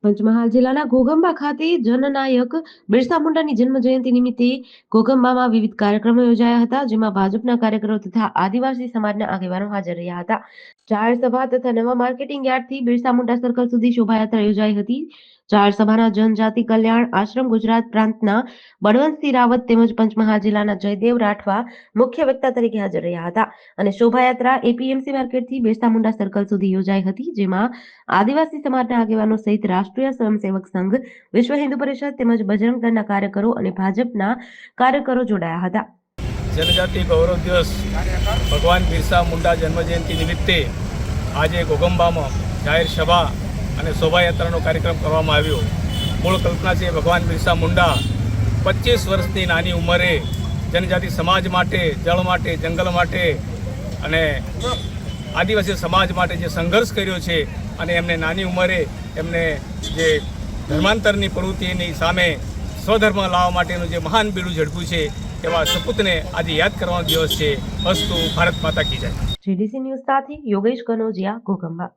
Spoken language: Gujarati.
પંચમહાલ જિલ્લાના ઘોઘંબા ખાતે જનનાયક બિરસા મુંડાની જન્મ જયંતિ નિમિત્તે ઘોઘંબામાં વિવિધ કાર્યક્રમો યોજાયા હતા, જેમાં ભાજપના કાર્યકરો તથા આદિવાસી સમાજના આગેવાનો હાજર રહ્યા હતા. જાહેર સભા તથા નવા માર્કેટિંગ યાર્ડથી બિરસા મુંડા સર્કલ સુધી શોભાયાત્રા યોજાઈ હતી. જાહેર સભાના જનજાતિ કલ્યાણ આશ્રમ ગુજરાત પ્રાંતના બળવંતસિંહ રાવત તેમજ પંચમહાલ જિલ્લાના જયદેવ રાઠવા મુખ્ય વક્તા તરીકે હાજર રહ્યા હતા અને શોભાયાત્રા એપીએમસી માર્કેટથી બિરસા મુંડા સર્કલ સુધી યોજાઈ હતી, જેમાં આદિવાસી સમાજના આગેવાનો સહિત રાષ્ટ્રીય સ્વયંસેવક સંઘ, વિશ્વ હિન્દુ પરિષદ તેમજ બજરંગ દળના કાર્યકરો અને ભાજપના કાર્યકરો જોડાયા હતા. જનજાતિ ગૌરવ દિવસ ભગવાન બિરસા મુંડા જન્મજયંતિ નિમિત્તે આજે ઘોઘંબામાં જાહેર સભા અને શોભાયાત્રાનો કાર્યક્રમ કરવામાં આવ્યો. મૂળ કલ્પના છે ભગવાન બિરસા મુંડા 25 વર્ષની નાની ઉંમરે જનજાતિ સમાજ માટે, જળ માટે, જંગલ માટે અને આદિવાસી સમાજ માટે જે સંઘર્ષ કર્યો છે અને એમને નાની ઉંમરે એમને જે ધર્માંતરની પ્રવૃત્તિની સામે સ્વધર્મ લાવવા માટેનું જે મહાન બીડું ઝડપ્યું છે એવા સપૂતને આજે યાદ કરવાનો દિવસ છે. અસ્તુ ભારત માતા કી જય. જીડીસી ન્યૂઝ સાથે યોગેશ કનોજિયા, ઘોઘંબા.